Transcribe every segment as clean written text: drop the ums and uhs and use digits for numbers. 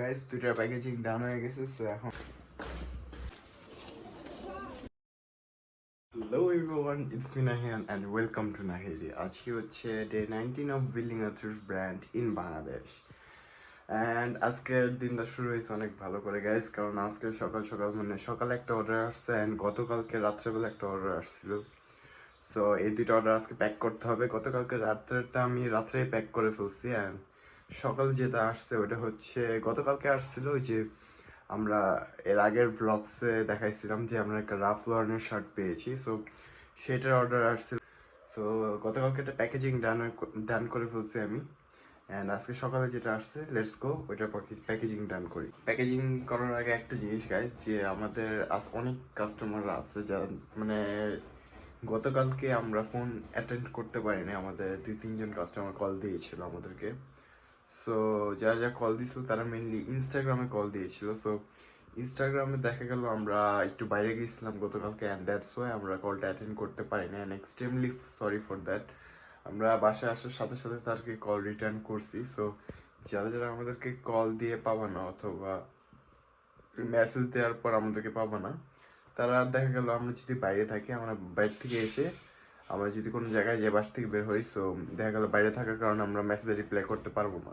Guys দুইটার packaging ডান হয়ে গেছে। সো এখন hello everyone, it's me Nahiyan and welcome to Nahiri. আজকে হচ্ছে day 19 of building a truth brand in Bangladesh. And আজকের দিনটা শুরু হয়েছে অনেক ভালো করে গাইস, কারণ আজকে সকাল সকাল সকালে একটা অর্ডার আসছে অ্যান্ড গতকালকে রাত্রেবেলা একটা অর্ডার আসছিল। সো এই দুইটা অর্ডার আজকে প্যাক করতে হবে। গতকালকে রাত্রেটা আমি রাত্রেই প্যাক করে ফেলছি অ্যান্ড সকাল যেটা আসছে ওটা হচ্ছে গতকালকে আসছিল। ওই যে আমরা এর আগের ব্লগসে দেখাইছিলাম যে আমরা একটা রাফ লরেনের শার্ট পেয়েছি, সো সেটার অর্ডার আসছিল। সো গতকালকে একটা প্যাকেজিং ডান করে ফেলছি আমি। অ্যান্ড আজকে সকালে যেটা আসছে লেটস গো ওইটা প্যাকেজিং ডান করি। প্যাকেজিং করার আগে একটা জিনিস গাইজ, যে আমাদের আজ অনেক কাস্টমাররা আছে যারা গতকালকে আমরা ফোন অ্যাটেন্ড করতে পারিনি। আমাদের 2-3 জন কাস্টমার কল দিয়েছিল আমাদেরকে। সো যারা যারা কল দিয়েছিল তারা মেনলি ইনস্টাগ্রামে কল দিয়েছিল। সো ইনস্টাগ্রামে দেখা গেল আমরা একটু বাইরে গেছিলাম গতকালকে অ্যান্ড দ্যাটস ওয়াই আমরা কলটা অ্যাটেন্ড করতে পারিনি and extremely sorry for that. আমরা বাসায় আসার সাথে সাথে তাদেরকে কল রিটার্ন করছি। সো যারা যারা আমাদেরকে কল দিয়ে পাবা না অথবা মেসেজ দেওয়ার পর আমাদেরকে পাবা না, তারা দেখা গেল আমরা যদি বাইরে থাকি, আমরা বাইরে থেকে এসে আমরা যদি কোনো জায়গায় যে বাসা থেকে বের হই, সো দেখা গেল বাইরে থাকার কারণে আমরা মেসেজে রিপ্লাই করতে পারবো না।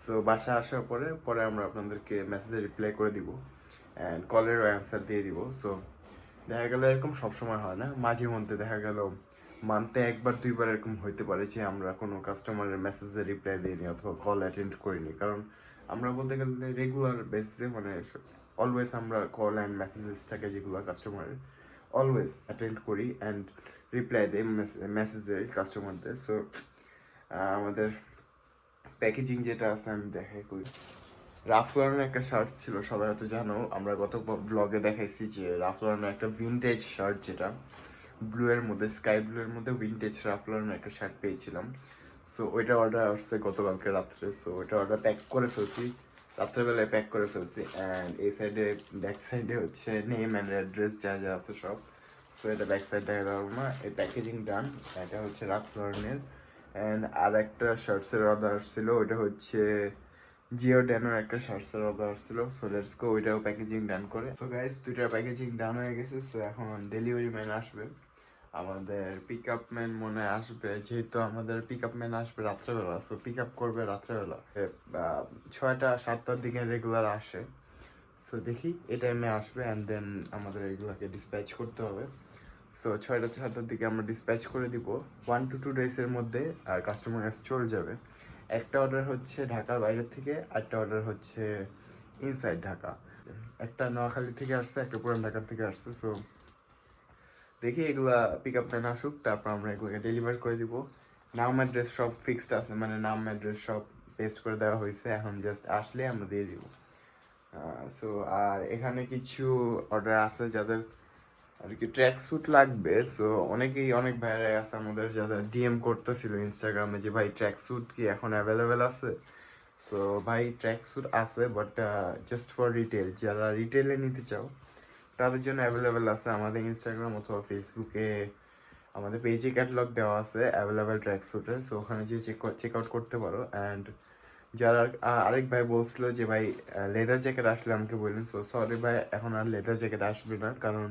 সো বাসায় আসার পরে পরে আমরা আপনাদেরকে মেসেজে রিপ্লাই করে দিব অ্যান্ড কলেরও অ্যান্সার দিয়ে দিব। সো দেখা গেল এরকম সবসময় হয় না, মাঝে মধ্যে দেখা গেল মান্থে একবার দুইবার এরকম হইতে পারে যে আমরা কোনো কাস্টমারের মেসেজে রিপ্লাই দিইনি অথবা কল অ্যাটেন্ড করিনি। কারণ আমরা বলতে গেলে রেগুলার বেসিসে অলওয়েজ আমরা কল অ্যান্ড মেসেজেসটাকে যেগুলো কাস্টমারের অলওয়েজ অ্যাটেন্ড করি অ্যান্ড রিপ্লাই দিই মেসেজের কাস্টমারদের। সো আমাদের প্যাকেজিং যেটা আছে আমি দেখাই করি। রাফ লরেনের একটা শার্ট ছিল, সবাই হয়তো জানো, আমরা গত ব্লগে দেখাইছি যে রাফ লরেনের একটা ভিনটেজ শার্ট, যেটা ব্লু এর মধ্যে স্কাই ব্লু এর মধ্যে ভিনটেজ রাফ লরেনের একটা শার্ট পেয়েছিলাম। সো ওইটা অর্ডার আসছে গতকালকে রাত্রে। সো ওইটা অর্ডার প্যাক করে ফেলছি, রাত্রেবেলায় প্যাক করে ফেলছি অ্যান্ড এই সাইডে ব্যাক সাইডে হচ্ছে নেম অ্যান্ড অ্যাড্রেস যা যা আছে সব। সো এটা ব্যাক সাইড দেখা যাবে না। এই প্যাকেজিং ডান। এটা হচ্ছে রাফ লরেনের। অ্যান্ড আর একটা শার্টসের অর্ডার আসছিল, ওইটা হচ্ছে জিও ড্যানোর একটা শার্টসের অর্ডার আসছিল। সো লেটস গো ওইটাও প্যাকেজিং ডান করে। সো গাইস দুইটার প্যাকেজিং ডান হয়ে গেছে। সো এখন ডেলিভারি ম্যান আসবে, আমাদের পিক আপ ম্যান মনে হয় আসবে, যেহেতু আমাদের পিক আপ ম্যান আসবে রাত্রেবেলা। সো পিক আপ করবে রাত্রেবেলা 6টা-7টার দিকে রেগুলার আসে। সো দেখি এই টাইমে আসবে অ্যান্ড দেন আমাদের এগুলোকে ডিসপ্যাচ করতে হবে। সো 6টা-7টার দিকে আমরা ডিসপ্যাচ করে দিব। 1 to 2 ডেজের মধ্যে কাস্টমার কাছে চলে যাবে। একটা অর্ডার হচ্ছে ঢাকার বাইরের থেকে, একটা অর্ডার হচ্ছে ইনসাইড ঢাকা। একটা নোয়াখালী থেকে আসছে, একটা পুরান ঢাকার থেকে আসছে। সো দেখি এগুলা পিক আপ ম্যান আসুক, তারপর আমরা এগুলোকে ডেলিভার করে দিব। নাম অ্যাড্রেস সব ফিক্সড আছে, মানে নাম অ্যাড্রেস সব পেস্ট করে দেওয়া হয়েছে, এখন জাস্ট আসলে আমরা দিয়ে দিব। সো আর এখানে কিছু অর্ডার আছে যাদের আর কি ট্র্যাক স্যুট লাগবে। সো অনেকেই অনেক ভাইরা আছে আমাদের যারা ডিএম করতেছিল ইনস্টাগ্রামে যে ভাই ট্র্যাক স্যুট কি এখন অ্যাভেলেবেল আছে। সো ভাই ট্র্যাক স্যুট আছে, বাট জাস্ট ফর রিটেল, যারা রিটেলে নিতে চাও তাদের জন্য অ্যাভেলেবেল আছে। আমাদের ইনস্টাগ্রাম অথবা ফেসবুকে আমাদের পেজে ক্যাটালগ দেওয়া আছে অ্যাভেলেবেল ট্র্যাক স্যুটের। সো ওখানে যে চেক আউট করতে পারো। অ্যান্ড যারা আরেক ভাই বলছিল যে ভাই লেদার জ্যাকেট আসলে আমাকে বললেন। সো সরি ভাই, এখন আর লেদার জ্যাকেট আসবে না, কারণ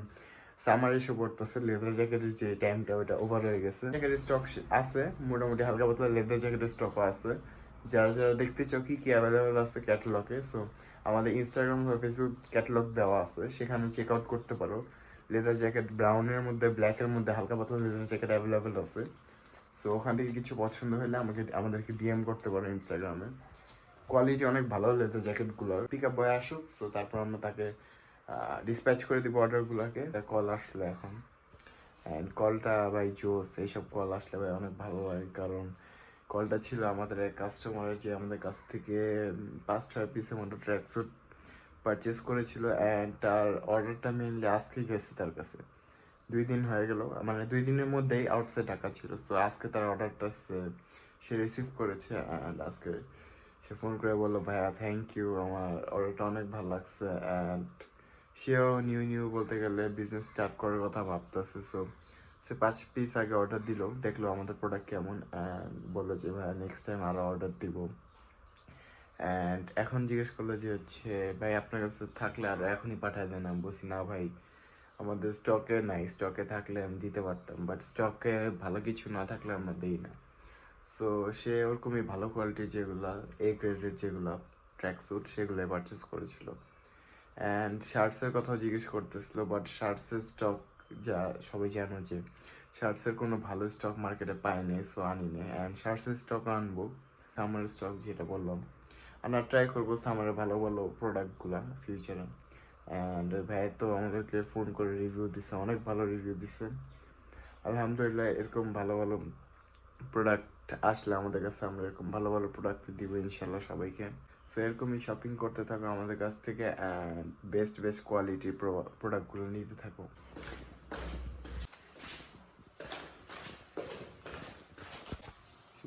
সামার এসে পড়তেছে, লেদার জ্যাকেটের যে টাইমটা ওটা ওভার হয়ে গেছে। জ্যাকেটের স্টক আছে মোটামুটি, হালকা পাতলা লেদার জ্যাকেটের স্টকও আছে। যারা যারা দেখতে চাও কি কি অ্যাভেলেবেল আছে ক্যাটালগে, সো আমাদের ইনস্টাগ্রাম বা ফেসবুক ক্যাটালগ দেওয়া আছে, সেখানে চেক আউট করতে পারো। লেদার জ্যাকেট ব্রাউনের মধ্যে ব্ল্যাকের মধ্যে হালকা পাতলা লেদার জ্যাকেট অ্যাভেলেবেল আছে। সো ওখান থেকে কিছু পছন্দ হলে আমাদেরকে ডিএম করতে পারো ইনস্টাগ্রামে। কোয়ালিটি অনেক ভালো লেদার জ্যাকেটগুলোর। পিক আপ বয় আসুক, সো তারপর আমরা তাকে ডিসপ্যাচ করে দিব অর্ডারগুলোকে। কল আসলো এখন অ্যান্ড কলটা ভাই জোস, এইসব কল আসলে ভাই অনেক ভালো লাগে, কারণ কলটা ছিল আমাদের এক কাস্টমারের যে আমাদের কাছ থেকে 5-6 পিসের মতো ট্র্যাক স্যুট পারচেস করেছিল অ্যান্ড তার অর্ডারটা মেনলি আজকে গেছে তার কাছে। 2 দিন হয়ে গেল, মানে 2 দিনের মধ্যেই আউটসাইড ঢাকা ছিল। সো আজকে তার অর্ডারটা সে রিসিভ করেছে অ্যান্ড আজকে সে ফোন করে বললো ভাইয়া থ্যাংক ইউ, আমার অর্ডারটা অনেক ভালো লাগছে অ্যান্ড সেও নিউ নিউ বলতে গেলে বিজনেস স্টার্ট করার কথা ভাবতেছে। সো সে 5 পিস আগে অর্ডার দিল, দেখলো আমাদের প্রোডাক্ট কেমন অ্যান্ড বললো যে ভাইয়া নেক্সট টাইম আরও অর্ডার দিব। অ্যান্ড এখন জিজ্ঞেস করলো যে হচ্ছে ভাই আপনার কাছে থাকলে আর এখনই পাঠায় দেন। আমি বলছি না ভাই, আমাদের স্টকে নাই, স্টকে থাকলে আমি দিতে পারতাম, বাট স্টকে ভালো কিছু না থাকলে আমরা দিই না। সো সে ওরকমই ভালো কোয়ালিটির যেগুলা এ গ্রেডের যেগুলা ট্র্যাক স্যুট সেগুলো পারচেস করেছিল। অ্যান্ড শার্টসের কথাও জিজ্ঞেস করতেছিল, বাট শার্টসের স্টক যা সবাই জানো যে শার্টসের কোনো ভালো স্টক মার্কেটে পায়নি, সো আনি না। অ্যান্ড শার্টসের স্টক আনবো, সামার স্টক যেটা বললাম, আমরা ট্রাই করবো সামারের ভালো ভালো প্রোডাক্টগুলো ফিউচারে। অ্যান্ড ওই ভাই তো আমাদেরকে ফোন করে রিভিউ দিছে, অনেক ভালো রিভিউ দিছে। আলহামদুলিল্লাহ, এরকম ভালো ভালো প্রোডাক্ট আসলে আমাদের কাছে আমরা এরকম ভালো ভালো প্রোডাক্ট দিব ইনশাল্লাহ সবাইকে। সো এরকমই শপিং করতে থাকো আমাদের কাছ থেকে, অ্যান্ড বেস্ট বেস্ট কোয়ালিটির প্রোডাক্টগুলো নিতে থাকো।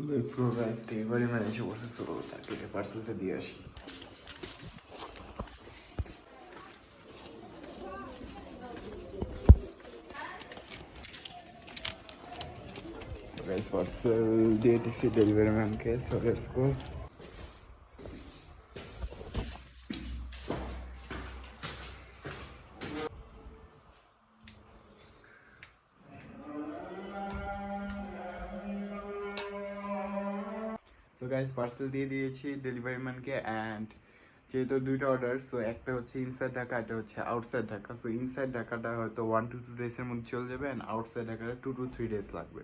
Let's go guys, delivery man এসে বসে, সো তাকে পার্সেলটা দিয়ে আসি। গাইস পার্সেল দিয়ে দিচ্ছি ডেলিভারি ম্যানকে, so let's go. So guys parcel দিয়ে দিয়েছি ডেলিভারি ম্যানকে। অ্যান্ড যেহেতু দুইটা অর্ডার, সো একটা হচ্ছে ইনসাইড ঢাকা, একটা হচ্ছে আউটসাইড ঢাকা। সো ইনসাইড ঢাকাটা হয়তো 1 to 2 ডেজের মধ্যে চলে যাবে, অ্যান্ড আউটসাইড ঢাকাটা 2 to 3 ডেজ লাগবে।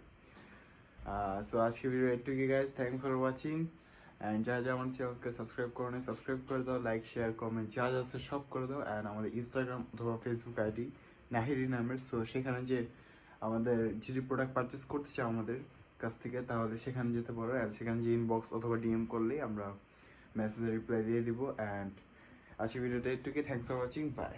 সো আজকে ভিডিও এটুকুই guys, thanks for watching. And যা যা আমার চ্যানেলকে সাবস্ক্রাইব করো না, সাবস্ক্রাইব করে দাও, লাইক শেয়ার কমেন্ট যা যা আছে সব করে দাও। অ্যান্ড আমাদের ইনস্টাগ্রাম অথবা ফেসবুক আইডি নাহিরি নামের, সো সেখানে যে আমাদের যদি প্রোডাক্ট পারচেস করতে চাও আমাদের কাছ থেকে, তাহলে সেখানে যেতে পারো। অ্যান্ড সেখানে যে ইনবক্স অথবা ডিএম করলেই আমরা মেসেজে রিপ্লাই দিয়ে দিব। অ্যান্ড আজকে ভিডিওটা একটুকি, থ্যাংকস ফর ওয়াচিং, বাই।